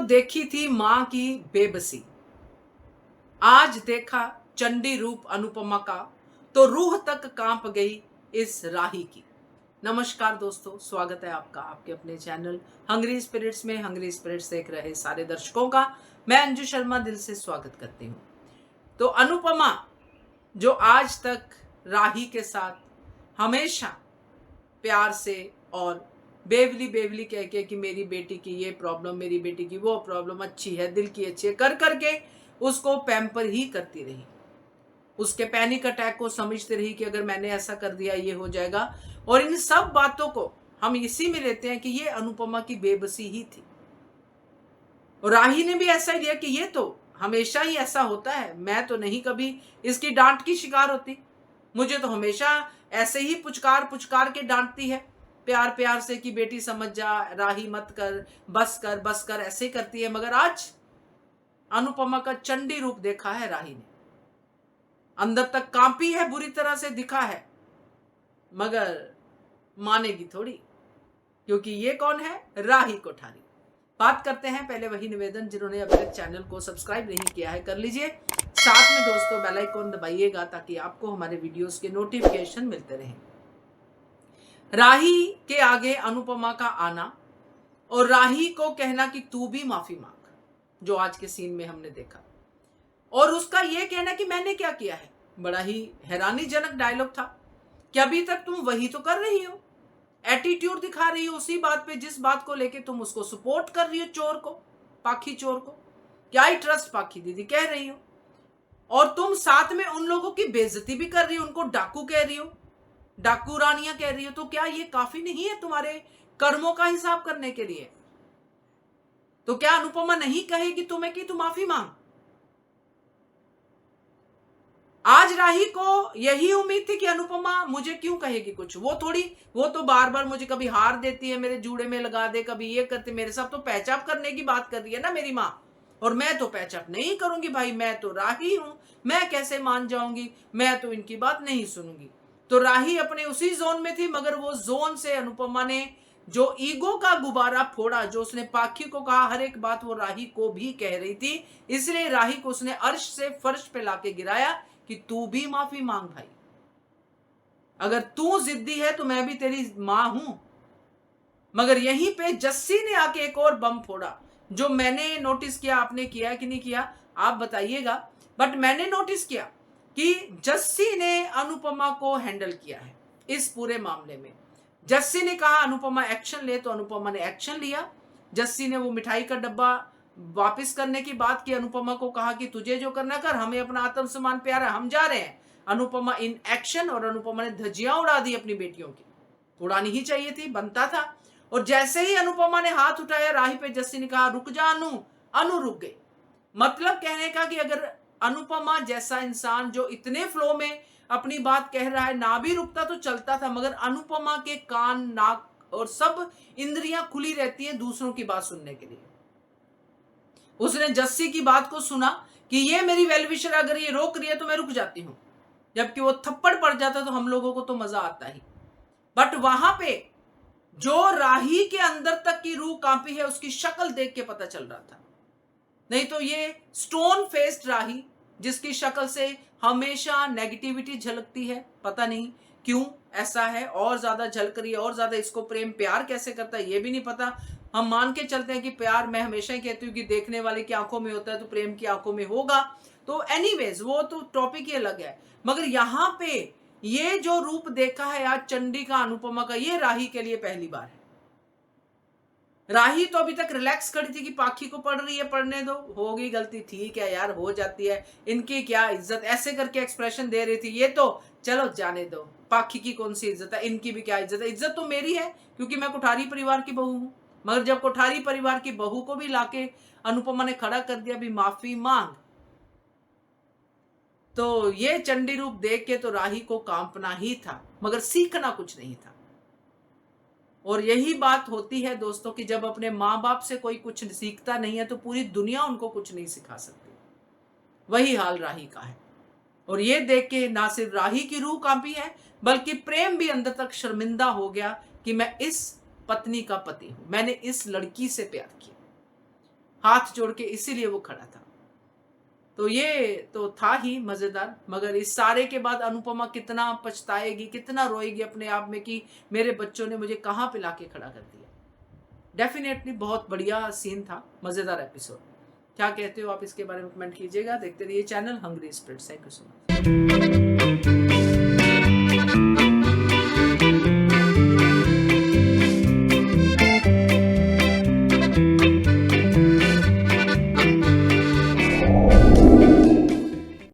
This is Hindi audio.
देखी थी मां की बेबसी, आज देखा चंडी रूप अनुपमा का, तो रूह तक कांप गई इस राही की। नमस्कार दोस्तों, स्वागत है आपका आपके अपने चैनल हंग्री स्पिरिट्स में। हंग्री स्पिरिट्स देख रहे सारे दर्शकों का मैं अंजू शर्मा दिल से स्वागत करती हूँ। तो अनुपमा जो आज तक राही के साथ हमेशा प्यार से और बेवली बेवली कह के कि मेरी बेटी की ये प्रॉब्लम, मेरी बेटी की वो प्रॉब्लम, अच्छी है, दिल की अच्छी है, कर करके उसको पैम्पर ही करती रही। उसके पैनिक अटैक को समझती रही कि अगर मैंने ऐसा कर दिया ये हो जाएगा। और इन सब बातों को हम इसी में लेते हैं कि ये अनुपमा की बेबसी ही थी। और राही ने भी ऐसा ही लिया कि ये तो हमेशा ही ऐसा होता है, मैं तो नहीं कभी इसकी डांट की शिकार होती, मुझे तो हमेशा ऐसे ही पुचकार पुचकार के डांटती है प्यार प्यार से कि बेटी समझ जा, राही मत कर, बस कर ऐसे करती है। मगर आज अनुपमा का चंडी रूप देखा है राही ने, अंदर तक कांपी है, बुरी तरह से दिखा है, मगर मानेगी थोड़ी, क्योंकि ये कौन है? राही कोठारी। बात करते हैं, पहले वही निवेदन, जिन्होंने अभी तक चैनल को सब्सक्राइब नहीं किया है कर लीजिए, साथ में दोस्तों बेल आइकन दबाइएगा ताकि आपको हमारे वीडियोस के नोटिफिकेशन मिलते रहें। राही के आगे अनुपमा का आना और राही को कहना कि तू भी माफी मांग, जो आज के सीन में हमने देखा, और उसका यह कहना कि मैंने क्या किया है। बड़ा ही हैरानीजनक डायलॉग था कि अभी तक तुम वही तो कर रही हो, एटीट्यूड दिखा रही हो उसी बात पे जिस बात को लेके तुम उसको सपोर्ट कर रही हो, चोर को, पाखी चोर को। क्या ही ट्रस्ट पाखी दीदी कह रही हो, और तुम साथ में उन लोगों की बेइज्जती भी कर रही हो, उनको डाकू कह रही हो, डाकू रानियां कह रही हो। तो क्या ये काफी नहीं है तुम्हारे कर्मों का हिसाब करने के लिए? तो क्या अनुपमा नहीं कहेगी तुम्हें कि तुम माफी मांग? आज राही को यही उम्मीद थी कि अनुपमा मुझे क्यों कहेगी कुछ, वो तो बार बार मुझे कभी हार देती है, मेरे जूड़े में लगा दे, कभी ये करते, मेरे साथ तो पैचअप करने की बात कर रही है ना मेरी माँ, और मैं तो पैचअप नहीं करूंगी भाई, मैं तो राही हूं, मैं कैसे मान जाऊंगी, मैं तो इनकी बात नहीं सुनूंगी। तो राही अपने उसी जोन में थी, मगर वो जोन से अनुपमा ने जो ईगो का गुब्बारा फोड़ा, जो उसने पाखी को कहा, हर एक बात वो राही को भी कह रही थी, इसलिए राही को उसने अर्श से फर्श पे लाके गिराया कि तू भी माफी मांग भाई, अगर तू जिद्दी है तो मैं भी तेरी मां हूं। मगर यहीं पे जस्सी ने आके एक और बम फोड़ा, जो मैंने नोटिस किया, आपने किया कि नहीं किया आप बताइएगा, बट मैंने नोटिस किया कि जस्सी ने अनुपमा को हैंडल किया है इस पूरे मामले में। जस्सी ने कहा अनुपमा एक्शन ले, तो अनुपमा ने एक्शन लिया। जस्सी ने वो मिठाई का डब्बा वापस करने की बात की, अनुपमा को कहा कि तुझे जो करना कर, हमें अपना आत्मसम्मान प्यारा, हम जा रहे हैं। अनुपमा इन एक्शन, और अनुपमा ने धज्जियां उड़ा दी अपनी बेटियों की, उड़ानी ही चाहिए थी, बनता था। और जैसे ही अनुपमा ने हाथ उठाया राही पे, जस्सी ने कहा रुक जा अनु, अनु रुक गई। मतलब कहने का कि अगर अनुपमा जैसा इंसान जो इतने फ्लो में अपनी बात कह रहा है ना भी रुकता तो चलता था, मगर अनुपमा के कान, नाक और सब इंद्रियां खुली रहती हैं दूसरों की बात सुनने के लिए। उसने जस्सी की बात को सुना कि ये मेरी वेलविशर, अगर ये रोक रही है तो मैं रुक जाती हूं, जबकि वो थप्पड़ पड़ जाता तो हम लोगों को तो मजा आता ही। बट वहां पे जो राही के अंदर तक की रूह कांपी है, उसकी शक्ल देख के पता चल रहा था, नहीं तो ये स्टोन फेस्ड राही जिसकी शक्ल से हमेशा नेगेटिविटी झलकती है, पता नहीं क्यों ऐसा है, और ज्यादा झलक रही है, और ज्यादा इसको प्रेम प्यार कैसे करता है ये भी नहीं पता। हम मान के चलते हैं कि प्यार, मैं हमेशा ही कहती हूँ कि देखने वाले की आंखों में होता है तो प्रेम की आंखों में होगा। तो एनीवेज वो तो टॉपिक ही अलग है, मगर यहाँ पे ये जो रूप देखा है आज चंडी का, अनुपमा का, ये राही के लिए पहली बार है। राही तो अभी तक रिलैक्स खड़ी थी कि पाखी को पढ़ रही है, पढ़ने दो, होगी गलती, ठीक है यार, हो जाती है, इनकी क्या इज्जत, ऐसे करके एक्सप्रेशन दे रही थी। ये तो चलो जाने दो, पाखी की कौन सी इज्जत है, इनकी भी क्या इज्जत है, इज्जत तो मेरी है क्योंकि मैं कोठारी परिवार की बहू हूं। मगर जब कोठारी परिवार की बहू को भी लाके अनुपमा ने खड़ा कर दिया भी माफी मांग, तो ये चंडी रूप देख के तो राही को कांपना ही था, मगर सीखना कुछ नहीं था। और यही बात होती है दोस्तों कि जब अपने माँ बाप से कोई कुछ सीखता नहीं है तो पूरी दुनिया उनको कुछ नहीं सिखा सकती। वही हाल राही का है, और ये देख के ना सिर्फ राही की रूह कांपी है, बल्कि प्रेम भी अंदर तक शर्मिंदा हो गया कि मैं इस पत्नी का पति हूं, मैंने इस लड़की से प्यार किया। हाथ जोड़ के, इसीलिए वो खड़ा था। तो ये तो था ही मजेदार। मगर इस सारे के बाद अनुपमा कितना पछताएगी, कितना रोएगी अपने आप में कि मेरे बच्चों ने मुझे कहाँ पे लाके खड़ा कर दिया। डेफिनेटली बहुत बढ़िया सीन था, मजेदार एपिसोड। क्या कहते हो आप इसके बारे में कमेंट कीजिएगा। देखते रहिए channel hungry spirits. Thank you so much.